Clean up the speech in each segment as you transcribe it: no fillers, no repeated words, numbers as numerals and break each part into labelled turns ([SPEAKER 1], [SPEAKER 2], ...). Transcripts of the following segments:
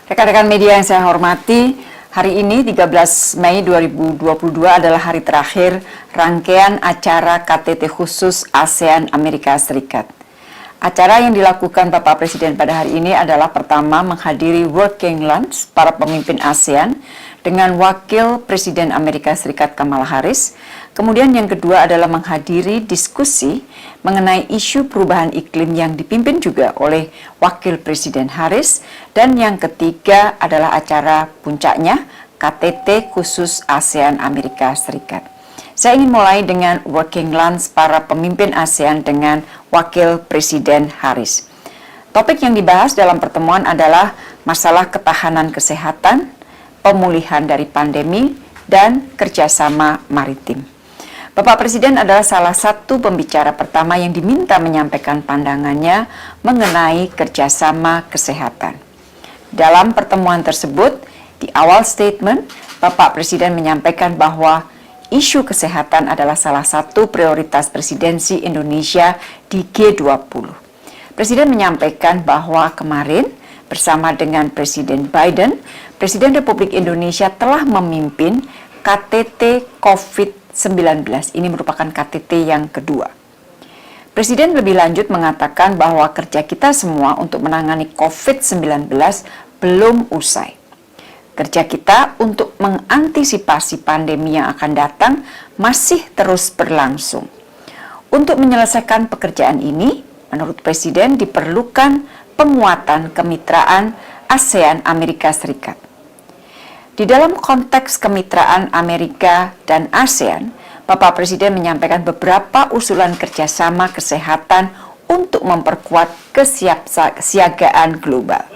[SPEAKER 1] Rekan-rekan media yang saya hormati, hari ini 13 Mei 2022 adalah hari terakhir rangkaian acara KTT khusus ASEAN Amerika Serikat. Acara yang dilakukan Bapak Presiden pada hari ini adalah pertama menghadiri working lunch para pemimpin ASEAN dengan Wakil Presiden Amerika Serikat Kamala Harris. Kemudian yang kedua adalah menghadiri diskusi mengenai isu perubahan iklim yang dipimpin juga oleh Wakil Presiden Harris. Dan yang ketiga adalah acara puncaknya KTT khusus ASEAN Amerika Serikat. Saya ingin mulai dengan working lunch para pemimpin ASEAN dengan Wakil Presiden Harris. Topik yang dibahas dalam pertemuan adalah masalah ketahanan kesehatan, pemulihan dari pandemi, dan kerjasama maritim. Bapak Presiden adalah salah satu pembicara pertama yang diminta menyampaikan pandangannya mengenai kerjasama kesehatan. Dalam pertemuan tersebut, di awal statement, Bapak Presiden menyampaikan bahwa isu kesehatan adalah salah satu prioritas presidensi Indonesia di G20. Presiden menyampaikan bahwa kemarin bersama dengan Presiden Biden, Presiden Republik Indonesia telah memimpin KTT COVID-19. Ini merupakan KTT yang kedua. Presiden lebih lanjut mengatakan bahwa kerja kita semua untuk menangani COVID-19 belum usai. Kerja kita untuk mengantisipasi pandemi yang akan datang masih terus berlangsung. Untuk menyelesaikan pekerjaan ini, menurut Presiden diperlukan penguatan kemitraan ASEAN Amerika Serikat. Di dalam konteks kemitraan Amerika dan ASEAN, Bapak Presiden menyampaikan beberapa usulan kerjasama kesehatan untuk memperkuat kesiapsiagaan global,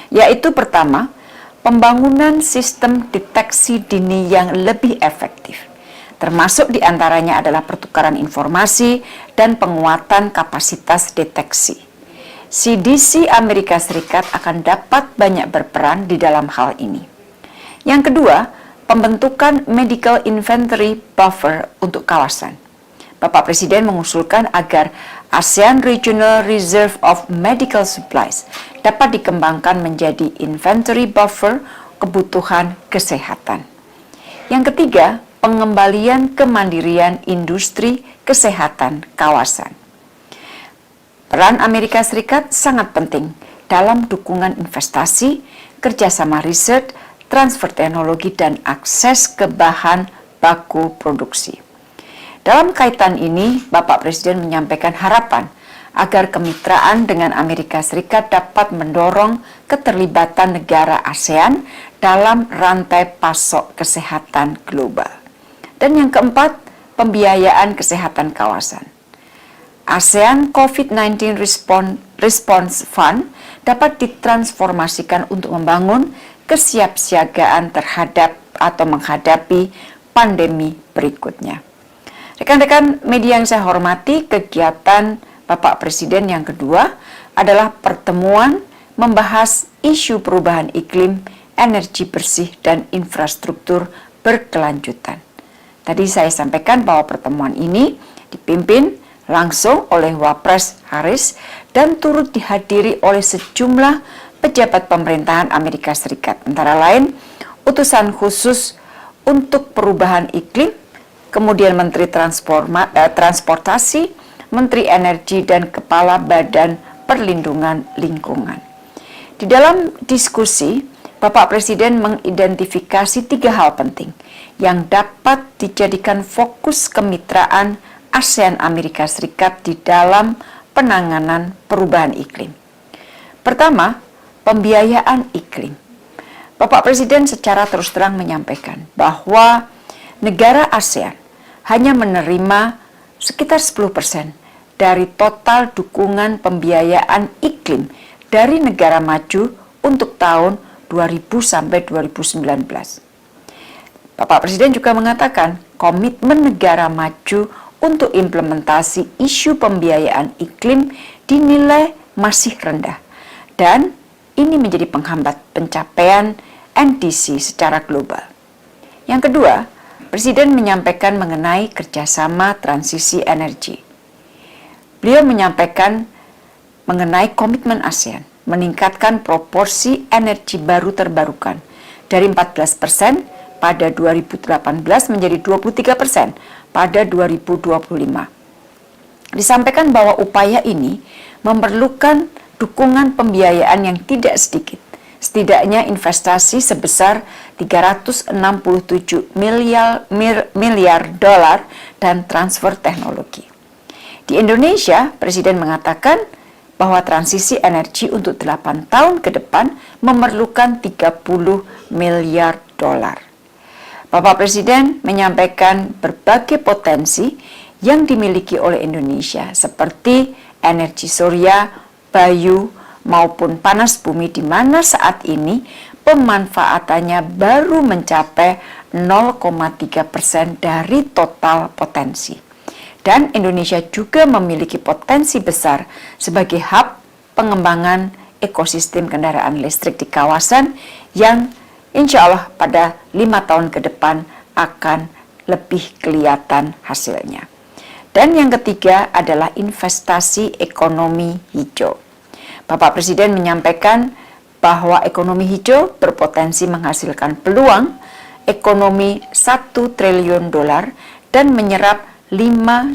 [SPEAKER 1] yaitu pertama, pembangunan sistem deteksi dini yang lebih efektif, termasuk diantaranya adalah pertukaran informasi dan penguatan kapasitas deteksi. CDC Amerika Serikat akan dapat banyak berperan di dalam hal ini. Yang kedua, pembentukan medical inventory buffer untuk kawasan. Bapak Presiden mengusulkan agar ASEAN Regional Reserve of Medical Supplies dapat dikembangkan menjadi inventory buffer kebutuhan kesehatan. Yang ketiga, pengembalian kemandirian industri kesehatan kawasan. Peran Amerika Serikat sangat penting dalam dukungan investasi, kerjasama riset, transfer teknologi, dan akses ke bahan baku produksi. Dalam kaitan ini, Bapak Presiden menyampaikan harapan agar kemitraan dengan Amerika Serikat dapat mendorong keterlibatan negara ASEAN dalam rantai pasok kesehatan global. Dan yang keempat, pembiayaan kesehatan kawasan. ASEAN COVID-19 Response Fund dapat ditransformasikan untuk membangun kesiapsiagaan terhadap atau menghadapi pandemi berikutnya. Rekan-rekan media yang saya hormati, kegiatan Bapak Presiden yang kedua adalah pertemuan membahas isu perubahan iklim, energi bersih, dan infrastruktur berkelanjutan. Tadi saya sampaikan bahwa pertemuan ini dipimpin langsung oleh Wapres Harris dan turut dihadiri oleh sejumlah pejabat pemerintahan Amerika Serikat, antara lain utusan khusus untuk perubahan iklim, kemudian Menteri Transportasi, Menteri Energi, dan Kepala Badan Perlindungan Lingkungan. Di dalam diskusi, Bapak Presiden mengidentifikasi 3 hal penting yang dapat dijadikan fokus kemitraan ASEAN Amerika Serikat di dalam penanganan perubahan iklim. Pertama, pembiayaan iklim. Bapak Presiden secara terus terang menyampaikan bahwa negara ASEAN hanya menerima sekitar 10% dari total dukungan pembiayaan iklim dari negara maju untuk tahun 2000 sampai 2019. Bapak Presiden juga mengatakan komitmen negara maju untuk implementasi isu pembiayaan iklim dinilai masih rendah dan ini menjadi penghambat pencapaian NDC secara global. Yang kedua, Presiden menyampaikan mengenai kerjasama transisi energi. Beliau menyampaikan mengenai komitmen ASEAN meningkatkan proporsi energi baru terbarukan dari 14% pada 2018 menjadi 23% pada 2025. Disampaikan bahwa upaya ini memerlukan dukungan pembiayaan yang tidak sedikit, setidaknya investasi sebesar 367 miliar dolar dan transfer teknologi. Di Indonesia, Presiden mengatakan bahwa transisi energi untuk 8 tahun ke depan memerlukan 30 miliar dolar. Bapak Presiden menyampaikan berbagai potensi yang dimiliki oleh Indonesia seperti energi surya, bayu, maupun panas bumi di mana saat ini pemanfaatannya baru mencapai 0,3% dari total potensi. Dan Indonesia juga memiliki potensi besar sebagai hub pengembangan ekosistem kendaraan listrik di kawasan yang insya Allah pada 5 tahun ke depan akan lebih kelihatan hasilnya. Dan yang ketiga adalah investasi ekonomi hijau. Bapak Presiden menyampaikan bahwa ekonomi hijau berpotensi menghasilkan peluang ekonomi 1 triliun dolar dan menyerap 5-6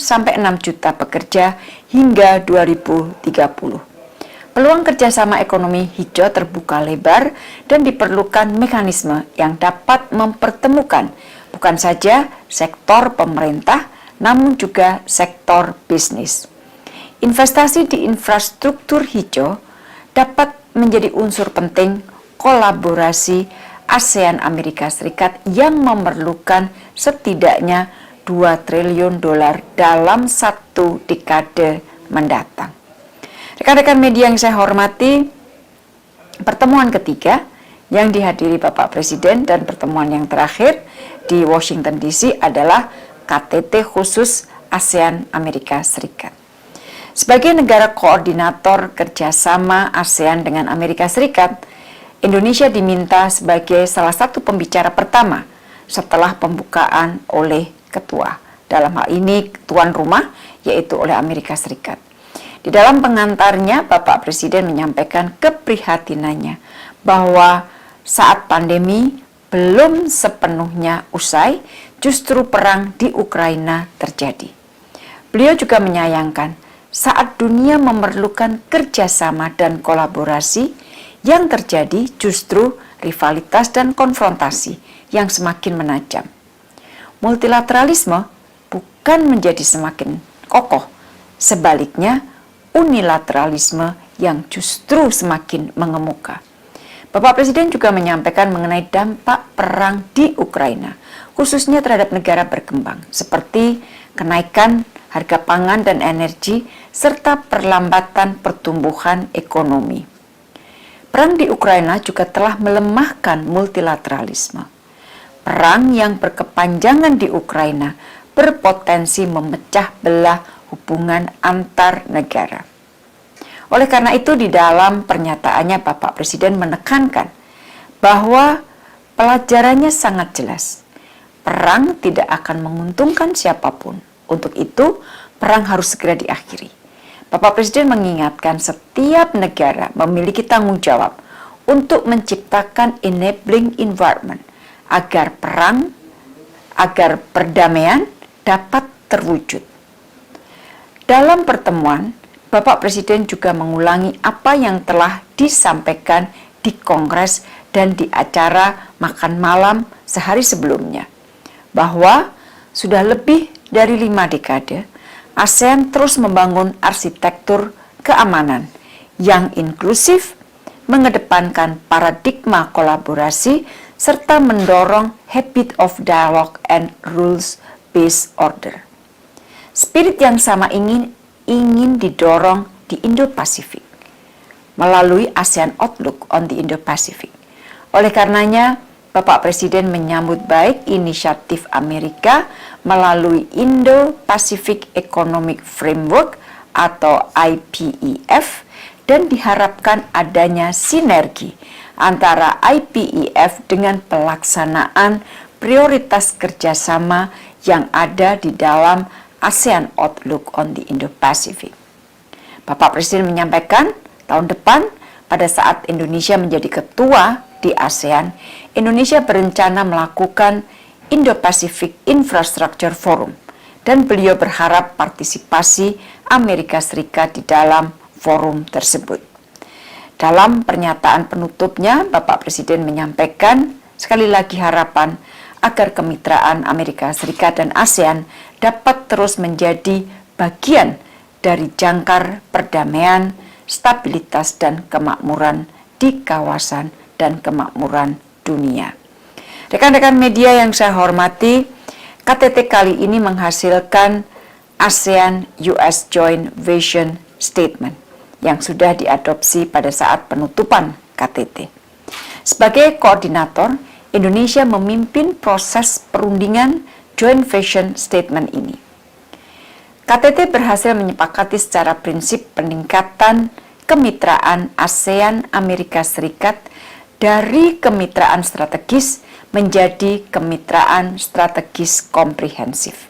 [SPEAKER 1] juta pekerja hingga 2030. Peluang kerjasama ekonomi hijau terbuka lebar dan diperlukan mekanisme yang dapat mempertemukan bukan saja sektor pemerintah, namun juga sektor bisnis. Investasi di infrastruktur hijau dapat menjadi unsur penting kolaborasi ASEAN Amerika Serikat yang memerlukan setidaknya 2 triliun dolar dalam 1 dekade mendatang. Rekan-rekan media yang saya hormati, pertemuan ketiga yang dihadiri Bapak Presiden dan pertemuan yang terakhir di Washington DC adalah KTT khusus ASEAN Amerika Serikat. Sebagai negara koordinator kerjasama ASEAN dengan Amerika Serikat, Indonesia diminta sebagai salah satu pembicara pertama setelah pembukaan oleh ketua. Dalam hal ini tuan rumah, yaitu oleh Amerika Serikat. Di dalam pengantarnya, Bapak Presiden menyampaikan keprihatinannya bahwa saat pandemi belum sepenuhnya usai, justru perang di Ukraina terjadi. Beliau juga menyayangkan saat dunia memerlukan kerjasama dan kolaborasi, yang terjadi justru rivalitas dan konfrontasi yang semakin menajam. Multilateralisme bukan menjadi semakin kokoh, sebaliknya unilateralisme yang justru semakin mengemuka. Bapak Presiden juga menyampaikan mengenai dampak perang di Ukraina, khususnya terhadap negara berkembang, seperti kenaikan harga pangan dan energi, serta perlambatan pertumbuhan ekonomi. Perang di Ukraina juga telah melemahkan multilateralisme. Perang yang berkepanjangan di Ukraina berpotensi memecah belah hubungan antar negara. Oleh karena itu, di dalam pernyataannya Bapak Presiden menekankan bahwa pelajarannya sangat jelas. Perang tidak akan menguntungkan siapapun. Untuk itu, perang harus segera diakhiri. Bapak Presiden mengingatkan setiap negara memiliki tanggung jawab untuk menciptakan enabling environment agar perdamaian dapat terwujud. Dalam pertemuan, Bapak Presiden juga mengulangi apa yang telah disampaikan di Kongres dan di acara makan malam sehari sebelumnya, bahwa sudah lebih dari 5 dekade, ASEAN terus membangun arsitektur keamanan yang inklusif, mengedepankan paradigma kolaborasi, serta mendorong habit of dialogue and rules-based order. Spirit yang sama ingin didorong di Indo-Pasifik melalui ASEAN Outlook on the Indo-Pacific. Oleh karenanya, Bapak Presiden menyambut baik inisiatif Amerika melalui Indo-Pacific Economic Framework atau IPEF dan diharapkan adanya sinergi antara IPEF dengan pelaksanaan prioritas kerjasama yang ada di dalam ASEAN Outlook on the Indo-Pacific. Bapak Presiden menyampaikan tahun depan pada saat Indonesia menjadi ketua di ASEAN, Indonesia berencana melakukan Indo-Pacific Infrastructure Forum, dan beliau berharap partisipasi Amerika Serikat di dalam forum tersebut. Dalam pernyataan penutupnya, Bapak Presiden menyampaikan sekali lagi harapan agar kemitraan Amerika Serikat dan ASEAN dapat terus menjadi bagian dari jangkar perdamaian, stabilitas, dan kemakmuran di kawasan dan kemakmuran dunia. Rekan-rekan media yang saya hormati, KTT kali ini menghasilkan ASEAN-US Joint Vision Statement yang sudah diadopsi pada saat penutupan KTT. Sebagai koordinator, Indonesia memimpin proses perundingan Joint Vision Statement ini. KTT berhasil menyepakati secara prinsip peningkatan kemitraan ASEAN-Amerika Serikat dari kemitraan strategis menjadi kemitraan strategis komprehensif.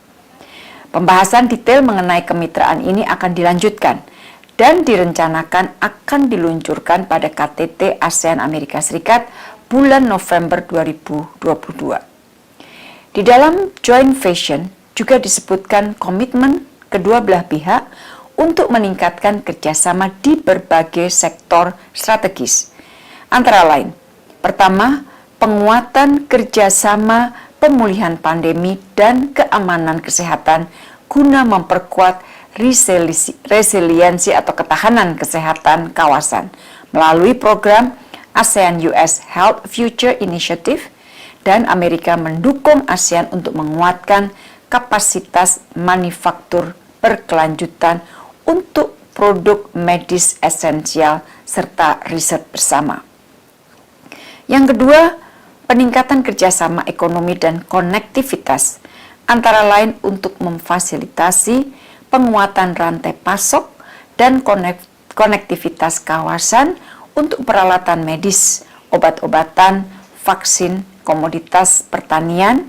[SPEAKER 1] Pembahasan detail mengenai kemitraan ini akan dilanjutkan dan direncanakan akan diluncurkan pada KTT ASEAN-Amerika Serikat bulan November 2022. Di dalam Joint Vision juga disebutkan komitmen kedua belah pihak untuk meningkatkan kerjasama di berbagai sektor strategis. Antara lain, pertama, penguatan kerjasama pemulihan pandemi dan keamanan kesehatan guna memperkuat resiliensi atau ketahanan kesehatan kawasan melalui program ASEAN-US Health Future Initiative, dan Amerika mendukung ASEAN untuk menguatkan kapasitas manufaktur berkelanjutan untuk produk medis esensial serta riset bersama. Yang kedua, peningkatan kerjasama ekonomi dan konektivitas, antara lain untuk memfasilitasi penguatan rantai pasok dan konektivitas kawasan untuk peralatan medis, obat-obatan, vaksin, komoditas pertanian,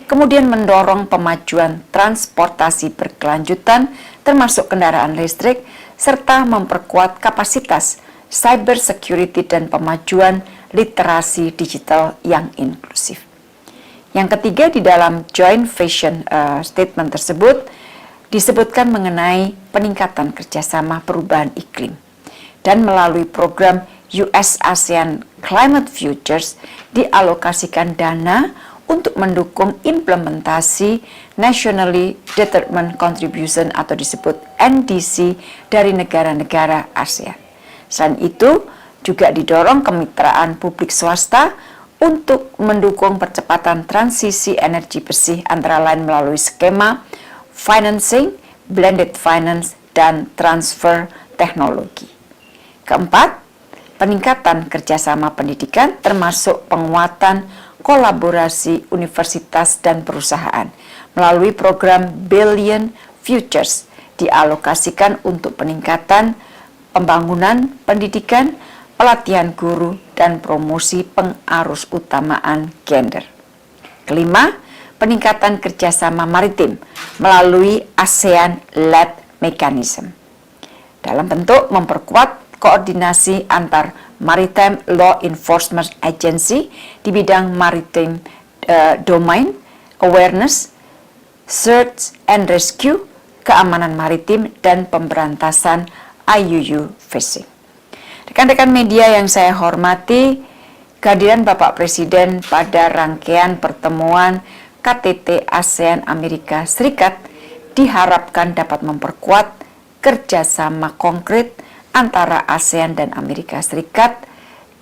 [SPEAKER 1] kemudian mendorong pemajuan transportasi berkelanjutan termasuk kendaraan listrik, serta memperkuat kapasitas cyber security dan pemajuan literasi digital yang inklusif. Yang ketiga, di dalam Joint Vision Statement tersebut disebutkan mengenai peningkatan kerjasama perubahan iklim, dan melalui program US-ASEAN Climate Futures dialokasikan dana untuk mendukung implementasi Nationally Determined Contribution atau disebut NDC dari negara-negara ASEAN. Selain itu, juga didorong kemitraan publik swasta untuk mendukung percepatan transisi energi bersih, antara lain melalui skema financing, blended finance, dan transfer teknologi. Keempat, peningkatan kerjasama pendidikan termasuk penguatan kolaborasi universitas dan perusahaan melalui program Billion Futures dialokasikan untuk peningkatan pembangunan pendidikan, pelatihan guru, dan promosi pengarus utamaan gender. Kelima, peningkatan kerjasama maritim melalui ASEAN-led mechanism dalam bentuk memperkuat koordinasi antar Maritime Law Enforcement Agency di bidang maritime domain, awareness, search and rescue, keamanan maritim, dan pemberantasan IUU fishing. Rekan-rekan media yang saya hormati, kehadiran Bapak Presiden pada rangkaian pertemuan KTT ASEAN Amerika Serikat diharapkan dapat memperkuat kerjasama konkret antara ASEAN dan Amerika Serikat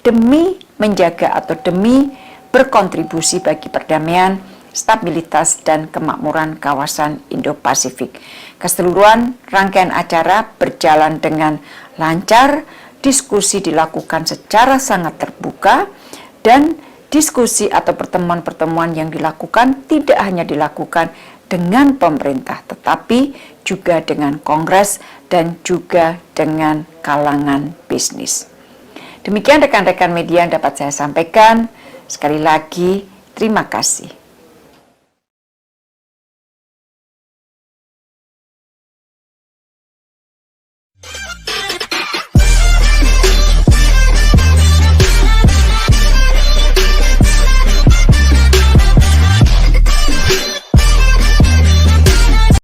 [SPEAKER 1] demi menjaga atau demi berkontribusi bagi perdamaian, stabilitas, dan kemakmuran kawasan Indo-Pasifik. Keseluruhan rangkaian acara berjalan dengan lancar, diskusi dilakukan secara sangat terbuka, dan diskusi atau pertemuan-pertemuan yang dilakukan tidak hanya dilakukan dengan pemerintah, tetapi juga dengan Kongres dan juga dengan kalangan bisnis. Demikian rekan-rekan media yang dapat saya sampaikan. Sekali lagi, terima kasih.